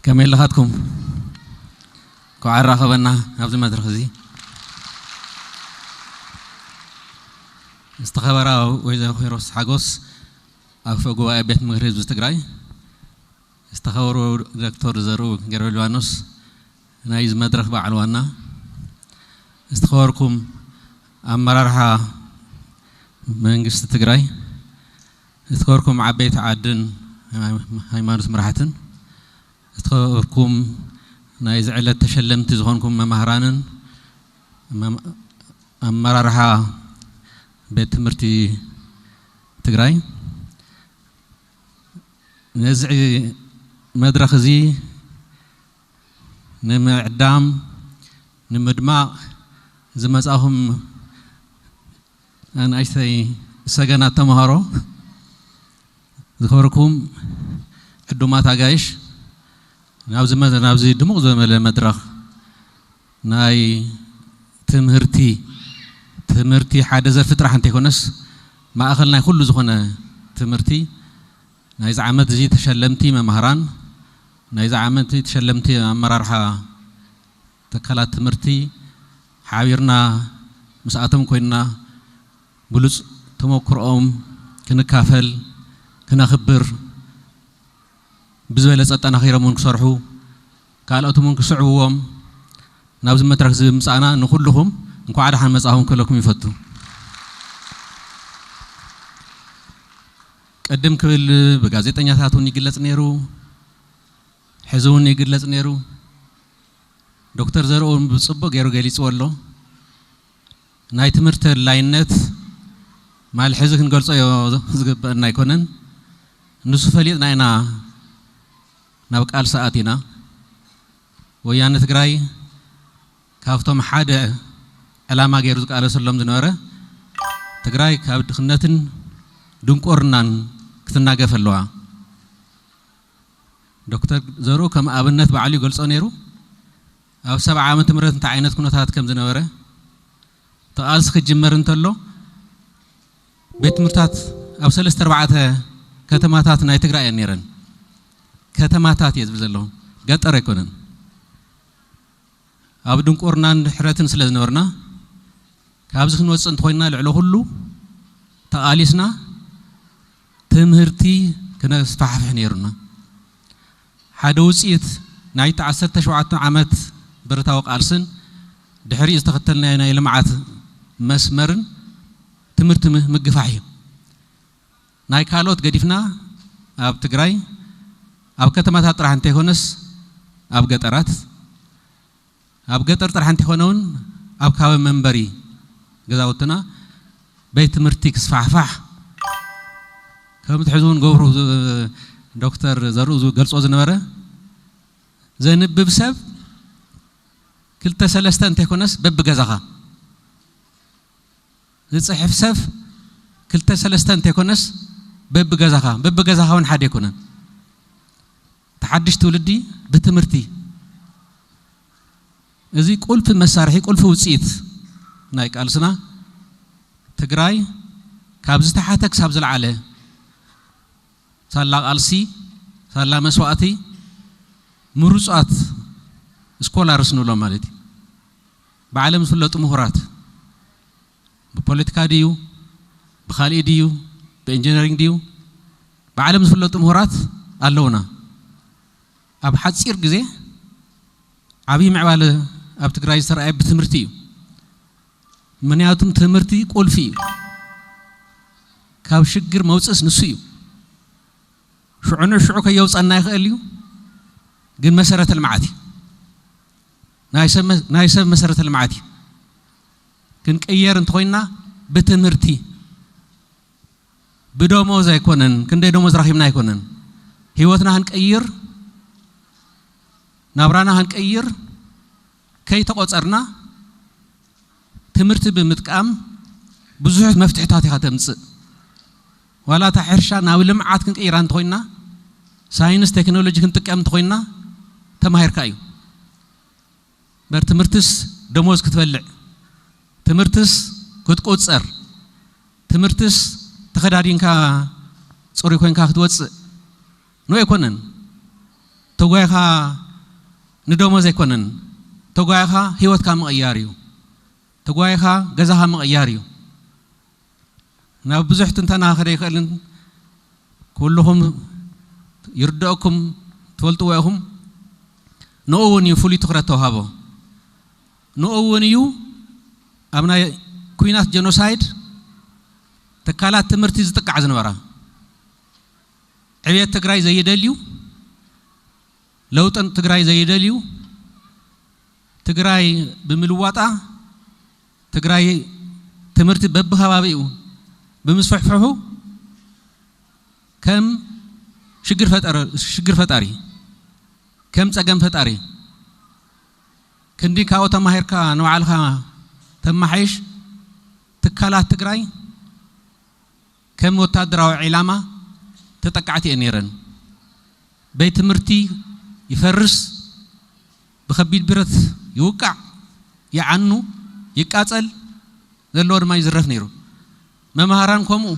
كمل لغتكم كعرّا خبرنا أبز ما ترخزي استخبرا وإذا خيروس حجوس أفوجوا بيت مغرب بستقراي استخبروا دكتور زرو جربلوانوس نايز مدرخ بعلوانا استخبركم أمرارها منجست تقراي استخبركم عبيت عدن هايمانوس مرحتن استخبركم نايز علة تشلمت زغونكم مهرانن أمرارها بيت مرتي تقراي نزعي مدرخ زي نمعدام نمدماء زمزاهم أنا أيثي سجنا تمهارو ذكركم الدمات عايش نابزي دموع زمل مدرخ ناي تمرتي حادثة فترة حنتي كونس ما أخلنا كل زخنا تمرتي نايز عمد زي تشلمتي مهران نايز عمد تشلمتي مرارها تكلات تمرتي حاويرنا مساعتهم كوينا بلوز تموكرهم كنا كافل كنا خبر بزويلة أنا خير من كسرحو قالوا من كسرحوهم نابز ما تركز مسانا نخلهم نكو عاد حن مساهم كلكم يفتوا قدم كل بغازيتنيا ثاتون يجلص نيرو حزون يجلص نيرو دكتور زرو بصبو غيرو غليص ولو ناي تمرت لاينت مال حزك نقلصو زغبنا يكونن نسو فليط ناينا نابقال ساعتنا ويان تግራይ ካፍቶም ሓደ ዕላማ ገይሩ ዝቃለሰሎም ዝነበረ ትግራይ ካብ ድኽነትን ድንቁርናን ክትናገፍ ኣለዋ ዶክተር ዘሮ ከም ኣብነት በዓል ይገልጾ ነይሩ ኣብ 70 ዓመት ምረት እንታይ ዓይነት ኩነታት ከም ዝነበረ ተቃልስ ክጅመር እንተሎ ቤት ምርታት ኣብ 3-4 ከተማታት ናይ ትግራይ ነይረን ከተማታት የዝብ ዘሎ ገጠር አይኮነን ኣብ ድንቁርናን ሕረትን ስለ ዝነበርና ካብዚ ክንወጽእ እንተኮይና ልዕሎ ሁሉ ተቃሊስና ትምህርቲ ክነስፋሕፍሕ ነይሩና ሓደ ውጽኢት ናይ 17 ዓመት ብረታዊ ቃልስን ድሕሪ ዝተኸተልና ናይ ልምዓት መስመርን ትምህርቲ ምግፋሕ እዩ ናይ ካልኦት ገዲፍና ኣብ ትግራይ ኣብ ከተማታት ጥራሕ እንተይኮነስ ኣብ ገጠራት ኣብ ገጠር ጥራሕ እንተይኮነውን ኣብ ከባቢ መንበሪ ገዛውትና ቤት ትምህርቲ ክስፋሕፋሕ ከም ትሕዙን ገብሩ ዶክተር ዘሩ ገልጾ ዝነበረ ዘንብብ ሰብ ክልተ ሰለስተ እንተይኮነስ በብገዛኻ ዝጽሕፍ ሰብ ክልተ ሰለስተ እንተይኮነስ በብገዛኻ ውን ሓደ ይኮነን تحدش تولدي بتمرتي إذا قلت مسارحي قلت وصيت نايك ألسنا تجراي كابز تحتك سابز العلة صار ألسي صار مسواتي مرزقات سكولارس نولا مالتي بعلم سلة مهارات بpolitica ديو بخالي ديو بإنجينيرينج ديو بعلم سلة مهارات اللونا أب حتصير جزء عبي معوال أب تقرأي سر أب تمرتي من ياتم تمرتي قول فيه كاب شجر موسس نسيو شو كيوس أنا خاليو جن مسيرة المعادي نايسم مسيرة المعادي كن كيير انتوينا بتمرتي بدومو زي كونن كن دومو زراحيمنا يكونن هيوتنا هنكيير نابرانا هنكير كي تقصرنا تمرت بمتقام بزح مفتحتاتي خاتمص ولا تحرشا ناو لمعات كنقيران تخوينا ساينس تكنولوجي كنتقام تخوينا تماهر كايو بر تمرتس دموز كتبلع تمرتس كتقصر تمرتس تخدارينكا صوري كوينكا كتوص نو يكونن ተጓይኻ ንደሞዝ ኣይኮነን ተጓይኻ ህይወትካ መቕያርዩ ተጓይኻ ገዛኻ መቕያርዩ ናብ ብዙሕ ትንተና ክደ ይኽእልን ኩልኹም ይርድአኩም ትፈልጥዎ ኢኹም ንኡውን እዩ ፍሉይ ትኹረት ተዋሃቦ ንኡውን እዩ ኣብ ናይ ኩናት ጀኖሳይድ ተካላት ትምህርቲ ዝጥቃዕ ዝነበራ ዕብየት ትግራይ ዘይደልዩ ለውጥን ትግራይ ዘይደልዩ ትግራይ ብምልዋጣ ትግራይ ትምህርቲ በብኸባቢኡ ብምስፍሕፍሑ ከም ሽግር ፈጣሪ ከም ፀገም ፈጣሪ ክንዲ ካብኡ ተማሂርካ ንባዕልካ ተማሓይሽ ትካላት ትግራይ ከም ወታደራዊ ዒላማ ተጠቃዕቲ እየን ነይረን ቤት ትምህርቲ ይፈርስ بخبيد برت يوقع يعنو يقاتل زلو دما يزرف نيرو ممهران كومو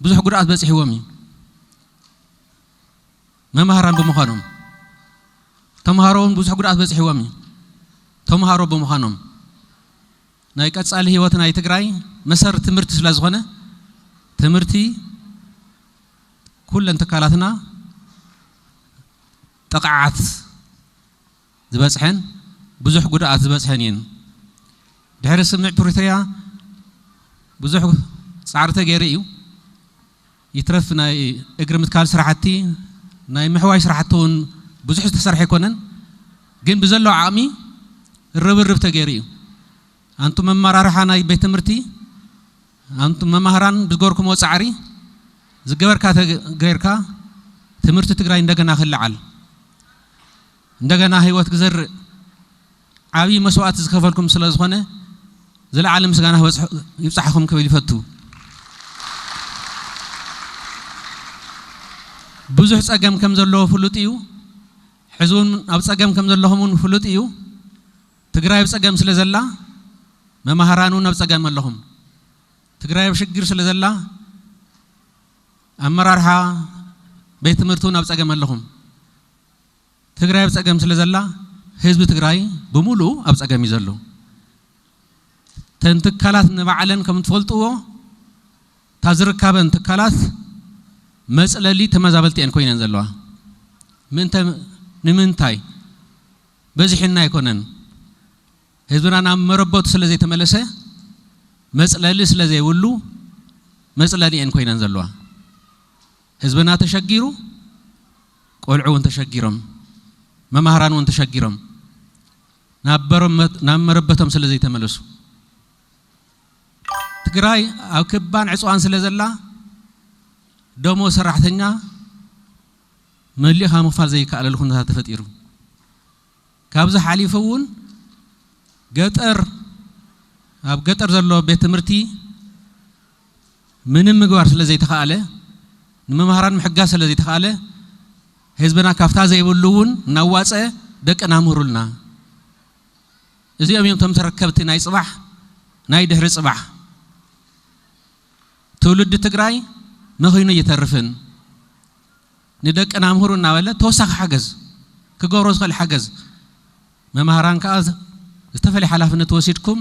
بزح قرات بصحيومي ممهران بمخانم تمهارون بزح قرات بصحيومي تمهارو بمخانم ناي قصال هيوت ناي تግራይ مسر تمرت ስለዝኾነ ትምርቲ ኩለን ተካላትና ጠቃዓት ዝበጽሐን ብዙሕ ጉዳት ዝበጽሐን ይን ድሕሪ ስምዕ ፕሪቶሪያ ብዙሕ ጻዕርተ ገይሩ እዩ ይትረፍ ናይ እግሪ ምትካል ስራሕቲ ናይ ምሕዋይ ስራሕቱን ብዙሕ ዝተሰርሐ ይኮነን ግን ብዘሎ ዓቕሚ ርብርብ ተገይሩ እዩ አንቱ መማራርሓ ናይ ቤት ትምህርቲ አንቱ መማህራን ብዝገርኩም ወጻዕሪ ዝገበርካ ተገይርካ ትምህርቲ ትግራይ እንደገና ክልዓል እንደገና ህይወት ግዘር ዓቢ መስዋዕት ዝከፈልኩም ስለዝኾነ ዘለዓለ ምስጋና ይብጻሕኩም ክብል ይፈቱ ብዙሕ ጸገም ከም ዘለዎ ፍሉጥ እዩ ሕዙን ኣብ ጸገም ከም ዘለኹምን ፍሉጥ እዩ ትግራይ ብጸገም ስለዘላ መማህራኑን ኣብ ጸገም ኣለኹም ትግራይ ብሽግር ስለዘላ ኣመራርሓ ቤት ትምህርቱን ኣብ ጸገም ኣለኹም ትግራይ ብጸገም ስለዘላ ህዝቢ ትግራይ ብሙሉእ ኣብ ጸገም እዩ ዘሎ ተንትካላት ንባዕለን ከም ትፈልጥዎ ታዝርካበን ትካላት መጽለሊ ተመዛበልቲ እን ኮይነን ዘለዋ ንምንታይ በዚሕና ይኮነን ህዝብና ናብ መረበቱ ስለዘይ ተመለሰ መጽለሊ ስለዘይ ውሉ መጽለሊ እን ኮይነን ዘለዋ ህዝብና ተሸጊሩ ቆልዑውን ተሸጊሮም መማህራኑን ተሸጊሮም ናብ መረበቶም ስለዘይ ተመለሱ ትግራይ ኣብ ክባን ዕጽዋን ስለዘላ ደሞ ሰራሕተኛ መሊኻ ምኽፋል ዘይከኣለሉ ኩነታት ተፈጢሩ ካብዚ ሓሊፉውን ገጠር ኣብ ገጠር ዘሎ ቤት ትምህርቲ ምንም ምግባር ስለዘይ ተኻኣለ ንመማህራን ምሕጋዝ ስለዘይ ተኻኣለ ህዝብና ካፍታ ዘይብሉውን ናዋፀ ደቅና ምህሩልና እዚኦም ቶም ተረከብቲ ናይ ጽባሕ ናይ ድሕሪ ጽባሕ ትውልድ ትግራይ መኺኑ እየተርፍን ንደቅና ምህሩና በለ ተወሳኺ ሓገዝ ክገብሮ ዝኽእል ሓገዝ መማህራን ከዓ ዝተፈለየ ሓላፍነት ወሲድኩም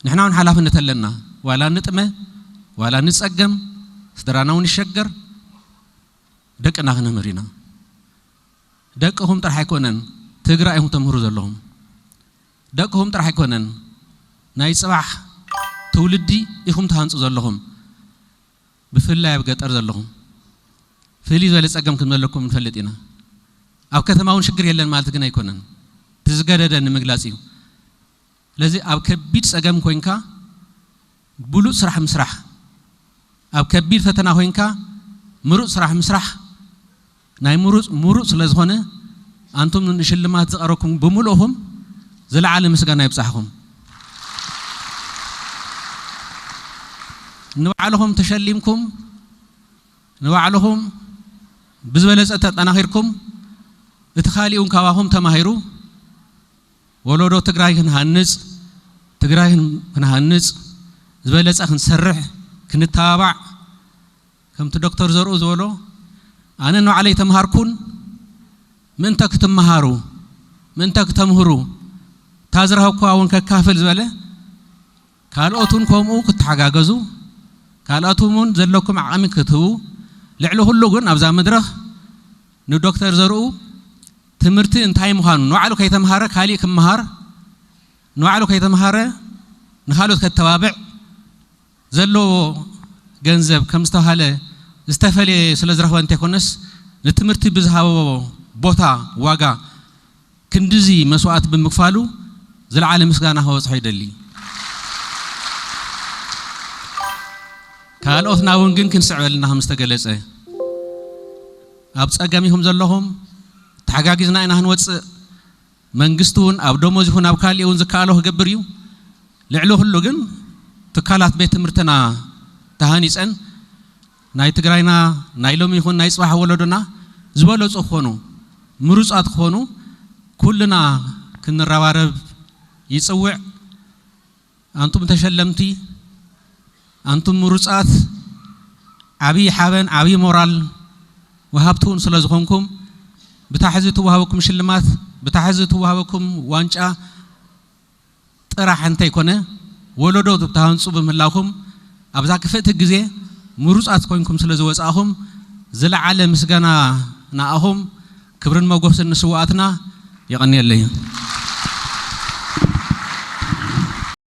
ንሕና እውን ሓላፍነት ኣለና ዋላ ንጥመ ዋላ ንጸገም ስድራና እውን ይሸገር ደቅና ክነምህር ኢና ደቅኹም ጥራሕ ኣይኮነን ትግራይ ኢኹም ተምህሩ ዘለኹም ደቅኹም ጥራሕ ኣይኮነን ናይ ጽባሕ ትውልዲ ኢኹም ተሃንጹ ዘለኹም ብፍላይ ኣብ ገጠር ዘለኹም ፍልይ ዝበለ ጸገም ከም ዘለኩም ንፈልጥ ኢና ኣብ ከተማ እውን ሽግር የለን ማለት ግን ኣይኮነን ትዝገደደ ንምግላጽ እዩ ለዚ ኣብ ከቢድ ጸገም ኮይንካ ብሉፅ ስራሕ ምስራሕ ኣብ ከቢድ ፈተና ኮይንካ ምሩፅ ስራሕ ምስራሕ ናይ ምሩፅ ስለዝኾነ አንቱም ንሽልማት ዝቐረብኩም ብምሉእኹም ዘለዓለ ምስጋና ይብጻሕኩም ንባዕልኹም ተሸሊምኩም ንባዕልኹም ብዝበለጸ ተጠናኺርኩም እቲ ኻሊኡን ካባኹም ተማሂሩ ወለዶ ትግራይ ክንሃንጽ ትግራይ ክንሃንጽ ዝበለጸ ክንሰርሕ ክንተባባዕ ከምቲ ዶክተር ዘርኡ ዝበሎ أنا نوع علي تمهاركون من تكتمهارو من تكتمهرو تازرها كواون ككافل زبالة كالأتون كومو كتحجاجزو كالأتومون زلكم عامي كتبو لعلو هلوجن أبزا مدرخ ندكتور زرو تمرتي انتهاي مهان نوعلو كي تمهاره كالي كم مهار نوعلو كي تمهاره نخالو كالتوابع زلو جنزب كم استهله استفلي سلزره وانت كونس نتمرتي بزها بوتا واجا كندزي مسوات بمكفالو زل عالم مسجانا هو صحيح دلي كالأثنا ونجن كنسعلنا هم استجلسه أبص أجمعهم زلهم تحققنا إن هنوتس منجستون أو دوموزهون أو كالي ونزكاله جبريو لعلوه اللجن تكالات بيت مرتنا تهانيس أن نايت جراينا نايلومي هون نايس وحولودنا زبالوس أخونو مروس أتخونو كلنا كنا روارب يسوع أنتم تشلمتي أنتم مروسات عبي حابن عبي مورال وهابتون سلازخونكم بتحزتوا وهابكم شلمات بتحزتوا وهابكم وانشا تراح أنت يكونه ولدو تبتهانسوا بملاكم أبزاك فت الجزء مروسات كونكم سلازوس أهم زل على مسجنا ناهم كبرن موقف النسواتنا يغني الليل